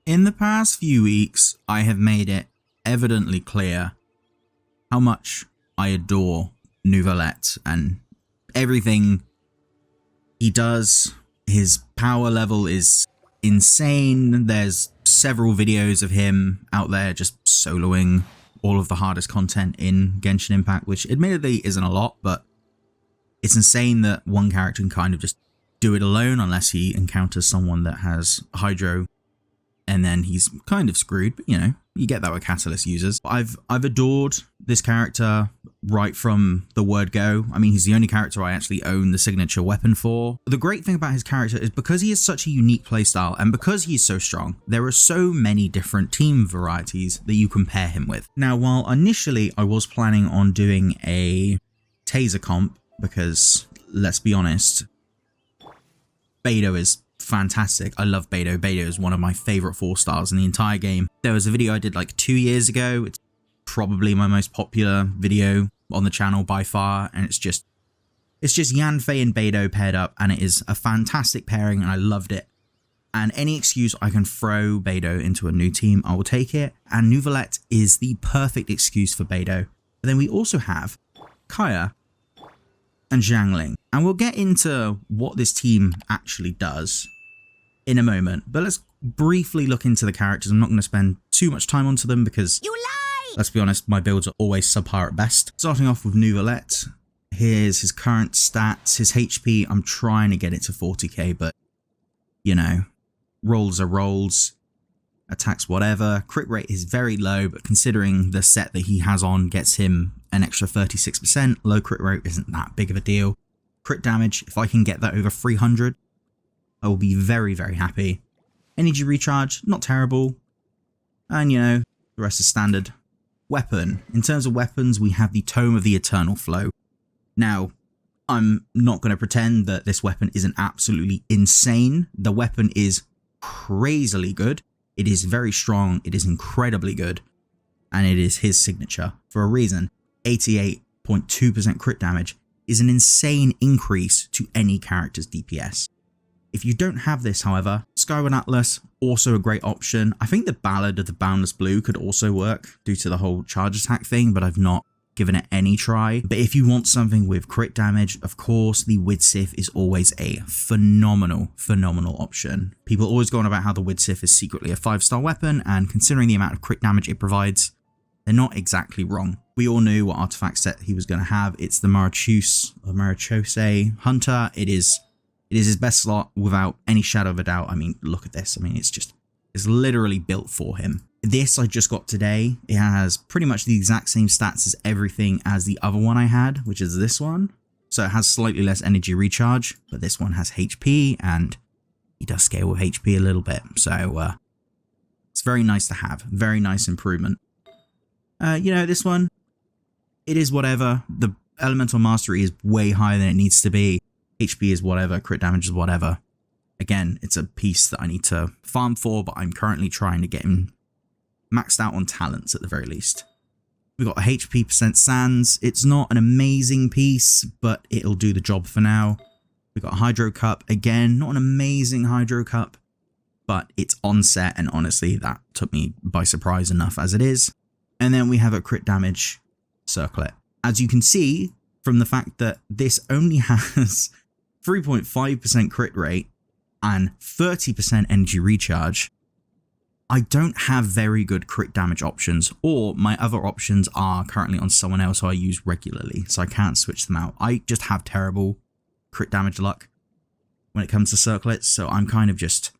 In the past few weeks, I have made it evidently clear how much I adore Neuvillette and everything he does. His power level is insane. There's several videos of him out there just soloing all of the hardest content in Genshin Impact, which admittedly isn't a lot, but it's insane that one character can kind of just do it alone unless he encounters someone that has Heizou, and then he's kind of screwed. But you know, you get that with Catalyst users. I've adored this character right from the word go. I mean, he's the only character I actually own the signature weapon for. The great thing about his character is because he has such a unique playstyle and because he's so strong, there are so many different team varieties that you can pair him with. Now, while initially I was planning on doing a taser comp, because let's be honest, Beidou is fantastic. I love Beidou. Beidou is one of my favorite 4-stars in the entire game. There was a video I did like 2 years ago. It's probably my most popular video on the channel by far, and it's just Yanfei and Beidou paired up, and it is a fantastic pairing, and I loved it. And any excuse I can throw Beidou into a new team, I will take it. And Neuvillette is the perfect excuse for Beidou. But then we also have Kaya and Zhangling, and we'll get into what this team actually does in a moment, but let's briefly look into the characters. I'm not going to spend too much time onto them because, you lie! Let's be honest, my builds are always subpar at best. Starting off with Neuvillette, here's his current stats. His HP, I'm trying to get it to 40k, but you know, rolls are rolls. Attacks whatever. Crit rate is very low, but considering the set that he has on gets him an extra 36%, low crit rate isn't that big of a deal. Crit damage, if I can get that over 300, I will be very, very happy. Energy recharge, not terrible. And you know, the rest is standard. Weapon. In terms of weapons, we have the Tome of the Eternal Flow. Now, I'm not going to pretend that this weapon isn't absolutely insane. The weapon is crazily good. It is very strong, it is incredibly good, and it is his signature for a reason. 88.2% crit damage is an insane increase to any character's DPS. If you don't have this, however, Skyward Atlas, also a great option. I think the Ballad of the Boundless Blue could also work due to the whole charge attack thing, but I've not given it any try. But if you want something with crit damage, of course, the Widsith is always a phenomenal option. People always go on about how the Widsith is secretly a 5-star weapon, and considering the amount of crit damage it provides, they're not exactly wrong. We all knew what artifact set he was going to have. It's the Marachose Hunter. It is his best slot without any shadow of a doubt. I mean, look at this. I mean, it's literally built for him. This I just got today. It has pretty much the exact same stats as everything as the other one I had, which is this one. So it has slightly less energy recharge, but this one has HP, and he does scale with HP a little bit. So it's very nice to have. Very nice improvement. You know, this one, it is whatever. The Elemental Mastery is way higher than it needs to be. HP is whatever. Crit damage is whatever. Again, it's a piece that I need to farm for, but I'm currently trying to get him maxed out on talents at the very least. We've got a HP percent Sands. It's not an amazing piece, but it'll do the job for now. We've got a Hydro Cup. Again, not an amazing Hydro Cup, but it's on set, and honestly, that took me by surprise enough as it is. And then we have a crit damage circlet. As you can see from the fact that this only has 3.5% crit rate and 30% energy recharge, I don't have very good crit damage options, or my other options are currently on someone else who I use regularly, so I can't switch them out. I just have terrible crit damage luck when it comes to circlets, so I'm kind of just,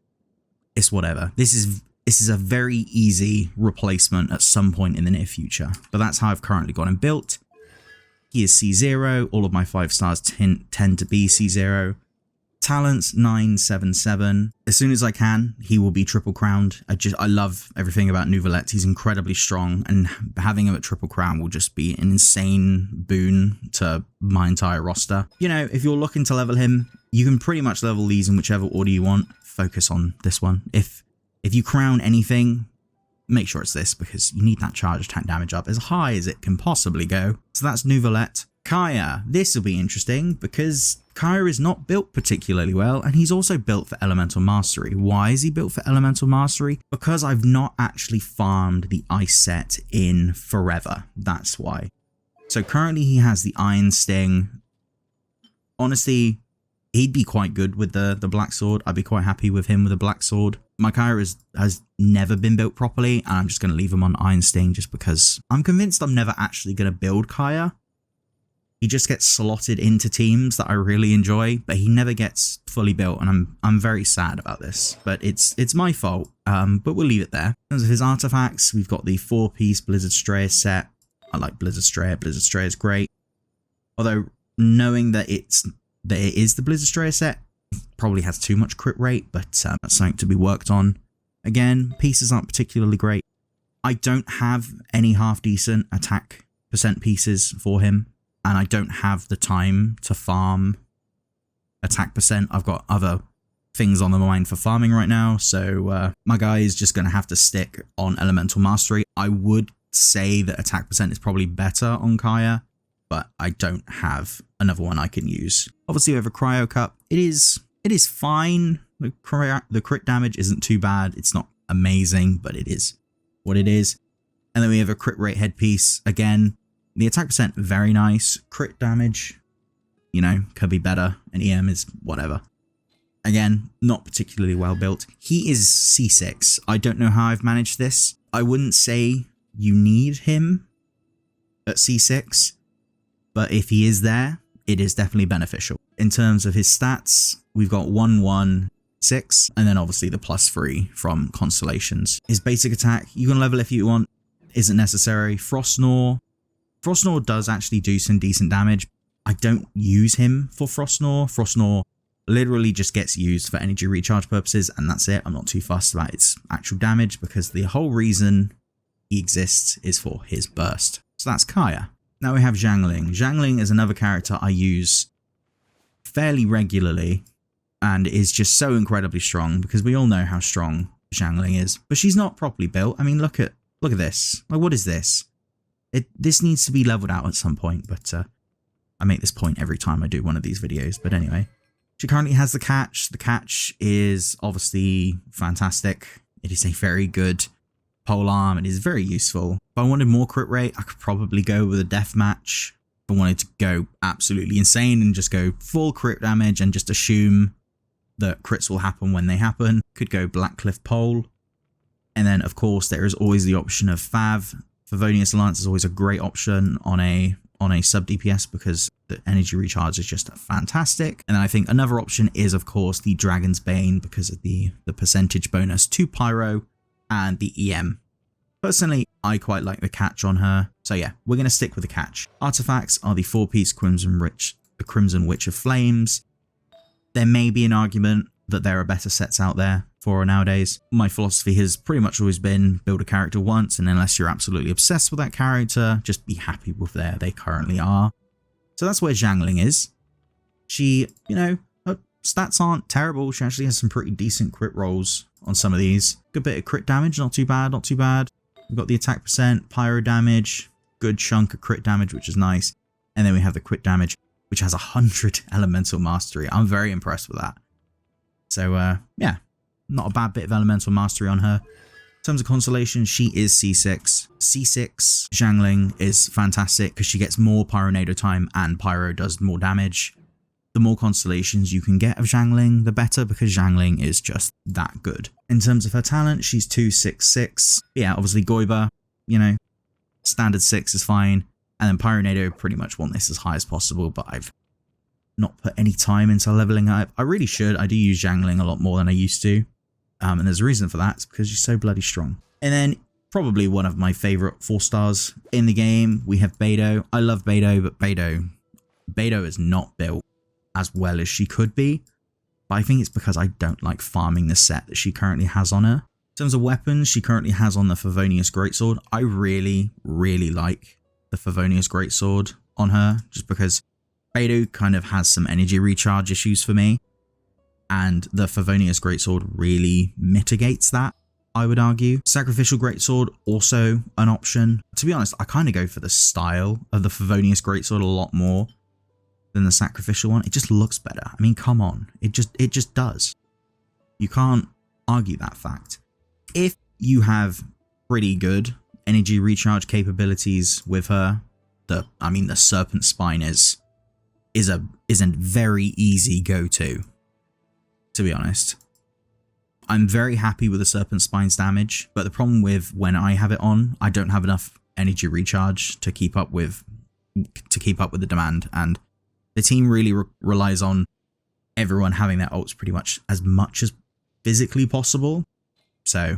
it's whatever. This is a very easy replacement at some point in the near future, but that's how I've currently got him built. He is C0, all of my 5-stars tend to be C0. Talents 977. As soon as I can, he will be triple crowned. I love everything about Neuvillette. He's incredibly strong, and having him at triple crown will just be an insane boon to my entire roster. You know, if you're looking to level him, you can pretty much level these in whichever order you want. Focus on this one. If you crown anything, make sure it's this, because you need that charge attack damage up as high as it can possibly go. So that's Neuvillette. Kaya. This will be interesting because Kaya is not built particularly well, and he's also built for Elemental Mastery. Why is he built for Elemental Mastery? Because I've not actually farmed the ice set in forever. That's why. So currently he has the Iron Sting. Honestly, he'd be quite good with the Black Sword. I'd be quite happy with him with a Black Sword. My Kaya has never been built properly, and I'm just going to leave him on Iron Sting just because I'm convinced I'm never actually going to build Kaya. He just gets slotted into teams that I really enjoy, but he never gets fully built, and I'm very sad about this. But it's my fault, but we'll leave it there. In terms of his artifacts, we've got the 4-piece Blizzard Strayer set. I like Blizzard Strayer. Blizzard Strayer is great. Although, knowing that it is the Blizzard Strayer set, probably has too much crit rate, but that's something to be worked on. Again, pieces aren't particularly great. I don't have any half-decent attack percent pieces for him, and I don't have the time to farm attack percent. I've got other things on the mind for farming right now, so my guy is just going to have to stick on Elemental Mastery. I would say that attack percent is probably better on Kaya, but I don't have another one I can use. Obviously, we have a Cryo Cup. It is fine. The crit damage isn't too bad. It's not amazing, but it is what it is. And then we have a crit rate headpiece. Again, the attack percent, very nice. Crit damage, you know, could be better. And EM is whatever. Again, not particularly well built. He is C6. I don't know how I've managed this. I wouldn't say you need him at C6, but if he is there, it is definitely beneficial. In terms of his stats, we've got 1-1-6, and then obviously the +3 from Constellations. His basic attack, you can level if you want, isn't necessary. Frostgnaw does actually do some decent damage. I don't use him for Frostgnaw. Frostgnaw literally just gets used for energy recharge purposes, and that's it. I'm not too fussed about its actual damage because the whole reason he exists is for his burst. So that's Kaya. Now we have Xiangling. Xiangling is another character I use fairly regularly and is just so incredibly strong because we all know how strong Xiangling is. But she's not properly built. I mean, look at this. Like, what is this? This needs to be leveled out at some point, but I make this point every time I do one of these videos. But anyway, she currently has the catch. The catch is obviously fantastic. It is a very good pole arm. It is very useful. If I wanted more crit rate, I could probably go with a death match. If I wanted to go absolutely insane and just go full crit damage and just assume that crits will happen when they happen, could go Blackcliff pole. And then, of course, there is always the option of Fav. Favonius Lance is always a great option on a sub DPS because the energy recharge is just fantastic. And then I think another option is, of course, the Dragon's Bane because of the percentage bonus to Pyro and the EM. Personally, I quite like the catch on her. So yeah, we're going to stick with the catch. Artifacts are the 4-piece Crimson Witch of Flames. There may be an argument that there are better sets out there for her nowadays. My philosophy has pretty much always been build a character once, and unless you're absolutely obsessed with that character, just be happy with where they currently are. So that's where Xiangling is. She, you know, her stats aren't terrible. She actually has some pretty decent crit rolls on some of these. Good bit of crit damage, not too bad, not too bad. We've got the attack percent, pyro damage, good chunk of crit damage, which is nice. And then we have the crit damage, which has 100 elemental mastery. I'm very impressed with that. So, yeah, not a bad bit of elemental mastery on her. In terms of constellation, she is C6. C6 Xiangling is fantastic because she gets more Pyronado time and Pyro does more damage. The more constellations you can get of Xiangling, the better, because Xiangling is just that good. In terms of her talent, she's 2-6-6. Yeah, obviously Goiba, you know, standard 6 is fine. And then Pyronado, pretty much want this as high as possible, but I've not put any time into leveling her up. I really should. I do use Xiangling a lot more than I used to. And there's a reason for that. It's because she's so bloody strong. And then probably one of my favorite 4-stars in the game, we have Beidou. I love Beidou, but Beidou is not built as well as she could be. But I think it's because I don't like farming the set that she currently has on her. In terms of weapons, she currently has on the Favonius Greatsword. I really, really like the Favonius Greatsword on her, just because Beidou kind of has some energy recharge issues for me. And the Favonius Greatsword really mitigates that. I would argue. Sacrificial Greatsword, also an option. To be honest, I kind of go for the style of the Favonius Greatsword a lot more than the Sacrificial one. It just looks better. I mean, come on. It just does. You can't argue that fact. If you have pretty good energy recharge capabilities with her, the Serpent Spine is a very easy go-to be honest. I'm very happy with the Serpent Spine's damage, but the problem with when I have it on, I don't have enough energy recharge to keep up with the demand, and the team really relies on everyone having their ults pretty much as physically possible. So,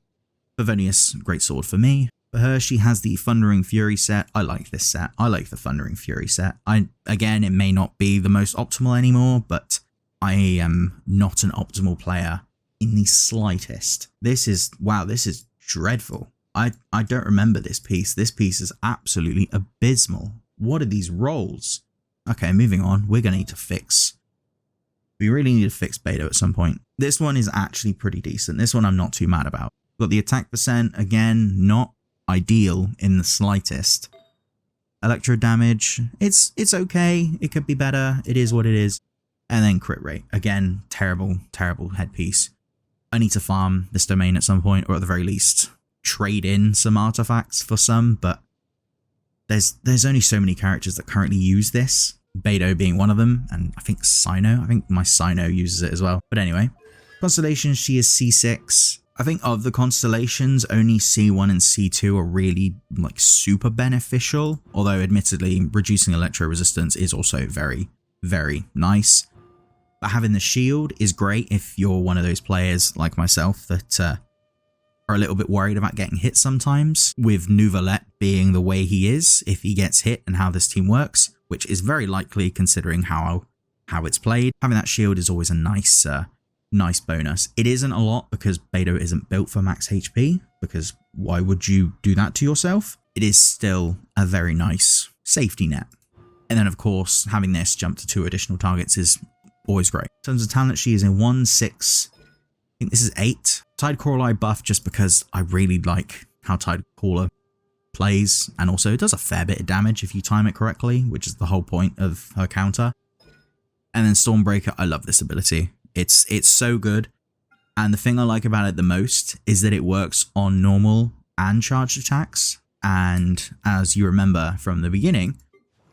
Favonius Greatsword for me. For her, she has the Thundering Fury set. I like this set. I like the Thundering Fury set. Again, it may not be the most optimal anymore, but I am not an optimal player in the slightest. This is dreadful. I don't remember this piece. This piece is absolutely abysmal. What are these rolls? Okay, moving on. We're going to need to fix. We really need to fix Beidou at some point. This one is actually pretty decent. This one I'm not too mad about. Got the attack percent, again, not ideal in the slightest. Electro damage, it's okay. It could be better. It is what it is. And then crit rate. Again, terrible headpiece. I need to farm this domain at some point, or at the very least, trade in some artifacts for some, but there's only so many characters that currently use this. Beidou being one of them, and I think Cyno. I think my Cyno uses it as well. But anyway, constellations, she is C6. I think of the constellations, only C1 and C2 are really like super beneficial, although admittedly reducing electro resistance is also very, very nice. But having the shield is great if you're one of those players like myself that are a little bit worried about getting hit sometimes, with Neuvillette being the way he is if he gets hit and how this team works, which is very likely considering how it's played. Having that shield is always a nice bonus. It isn't a lot because Beidou isn't built for max HP, because why would you do that to yourself? It is still a very nice safety net. And then of course, having this jump to 2 additional targets is always great. In terms of talent, she is in 1, 6, I think this is 8. Tidecrawler buff just because I really like how Tidecrawler plays, and also it does a fair bit of damage if you time it correctly, which is the whole point of her counter. And then Stormbreaker, I love this ability. It's so good, and the thing I like about it the most is that it works on normal and charged attacks, and as you remember from the beginning,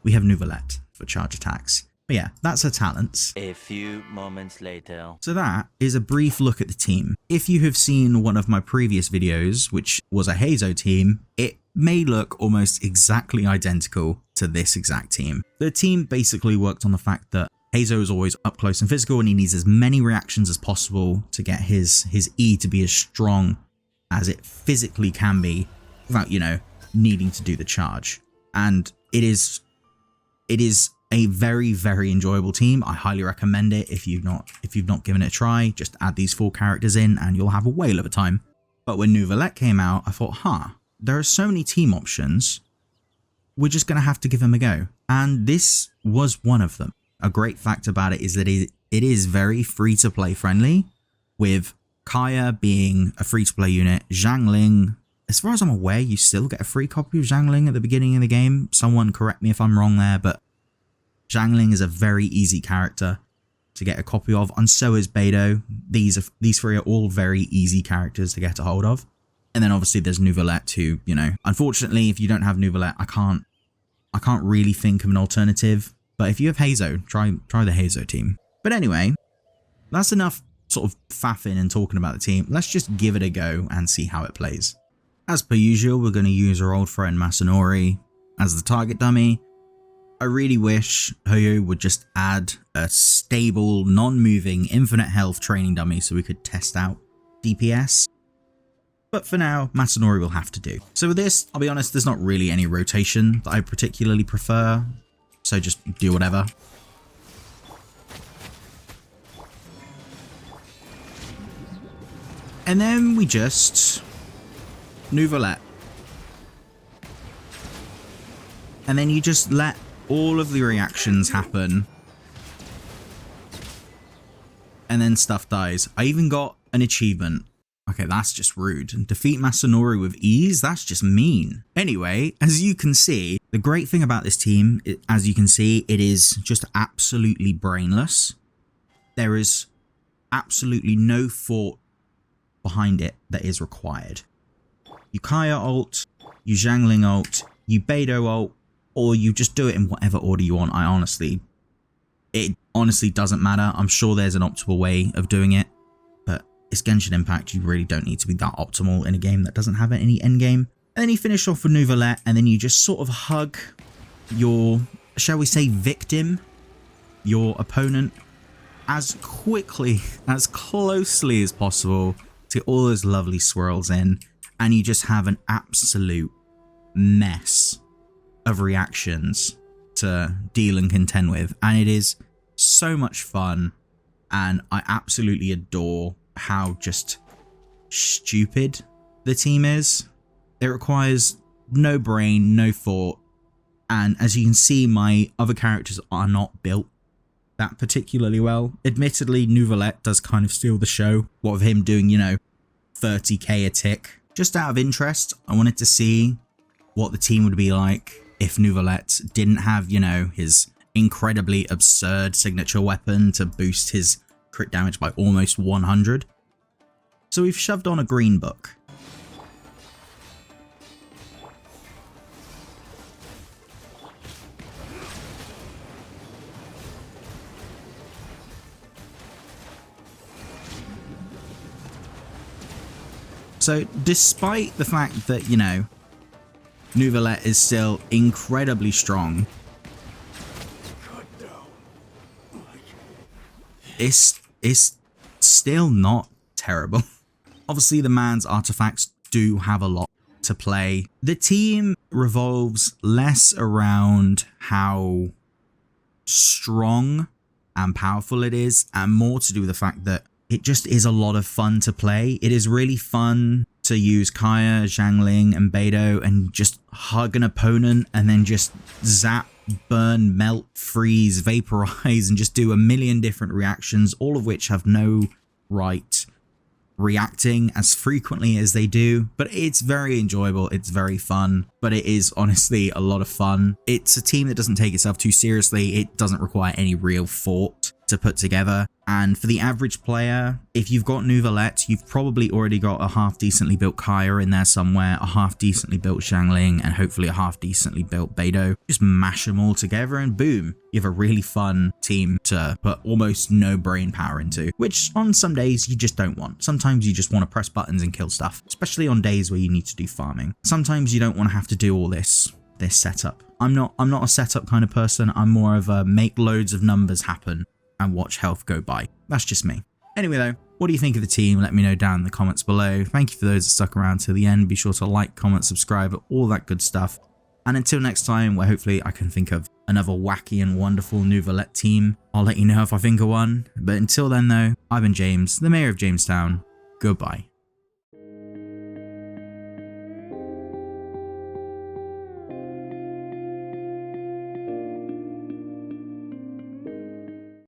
we have Neuvillette for charge attacks. But yeah, that's her talents. A few moments later. So that is a brief look at the team. If you have seen one of my previous videos, which was a Heizou team, it may look almost exactly identical to this exact team. The team basically worked on the fact that Heizou is always up close and physical, and he needs as many reactions as possible to get his E to be as strong as it physically can be without, needing to do the charge. And it is a very, very enjoyable team. I highly recommend it. If you've not given it a try, just add these 4 characters in and you'll have a whale of a time. But when Neuvillette came out, I thought, there are so many team options. We're just going to have to give them a go. And this was one of them. A great fact about it is that it is very free-to-play friendly, with Kaya being a free-to-play unit. Xiangling, as far as I'm aware, you still get a free copy of Xiangling at the beginning of the game. Someone correct me if I'm wrong there, but Xiangling is a very easy character to get a copy of, and so is Beidou. These 3 are all very easy characters to get a hold of. And then obviously there's Neuvillette who, unfortunately, if you don't have Neuvillette, I can't really think of an alternative. But if you have Heizou, try the Heizou team. But anyway, that's enough sort of faffing and talking about the team. Let's just give it a go and see how it plays. As per usual, we're going to use our old friend Masanori as the target dummy. I really wish Heizou would just add a stable, non-moving, infinite health training dummy so we could test out DPS. But for now, Masanori will have to do. So with this, I'll be honest, there's not really any rotation that I particularly prefer. So just do whatever. And then we just Neuvillette. And then you just let all of the reactions happen. And then stuff dies. I even got an achievement. Okay, that's just rude. And defeat Masanori with ease? That's just mean. Anyway, as you can see, the great thing about this team, as you can see, it is just absolutely brainless. There is absolutely no thought behind it that is required. You Kaya ult, you Zhangling ult, you Beidou ult, or you just do it in whatever order you want. It honestly doesn't matter. I'm sure there's an optimal way of doing it, but it's Genshin Impact. You really don't need to be that optimal in a game that doesn't have any endgame. And then you finish off with Neuvillette, and then you just sort of hug your, shall we say, victim, your opponent, as quickly, as closely as possible to get all those lovely swirls in, and you just have an absolute mess of reactions to deal and contend with, and it is so much fun, and I absolutely adore how just stupid the team is. It requires no brain, no thought, and as you can see, my other characters are not built that particularly well. Admittedly, Neuvillette does kind of steal the show, what with him doing, you know, 30k a tick. Just out of interest, I wanted to see what the team would be like if Neuvillette didn't have, you know, his incredibly absurd signature weapon to boost his crit damage by almost 100. So we've shoved on a green book. So despite the fact that, you know, Neuvillette is still incredibly strong, it's still not terrible. Obviously, the man's artifacts do have a lot to play. The team revolves less around how strong and powerful it is, and more to do with the fact that it just is a lot of fun to play. It is really fun to use Kaya, Zhangling, and Beidou and just hug an opponent and then just zap, burn, melt, freeze, vaporize, and just do a million different reactions, all of which have no right reacting as frequently as they do. But it's very enjoyable, it's very fun, but it is honestly a lot of fun. It's a team that doesn't take itself too seriously. It doesn't require any real thought to put together, and for the average player, if you've got Neuvillette, you've probably already got a half decently built Kaya in there somewhere, a half decently built Zhangling, and hopefully a half decently built Beidou. Just mash them all together and boom, you have a really fun team to put almost no brain power into, which on some days you just don't want. Sometimes you just want to press buttons and kill stuff, especially on days where you need to do farming. Sometimes you don't want to have to do all this setup. I'm not a setup kind of person. I'm more of a make loads of numbers happen and watch health go by. That's just me. Anyway though, what do you think of the team? Let me know down in the comments below. Thank you for those that stuck around till the end. Be sure to like, comment, subscribe, all that good stuff. And until next time, where hopefully I can think of another wacky and wonderful Neuvillette team, I'll let you know if I think of one. But until then though, I've been James, the Mayor of JamessTown. Goodbye.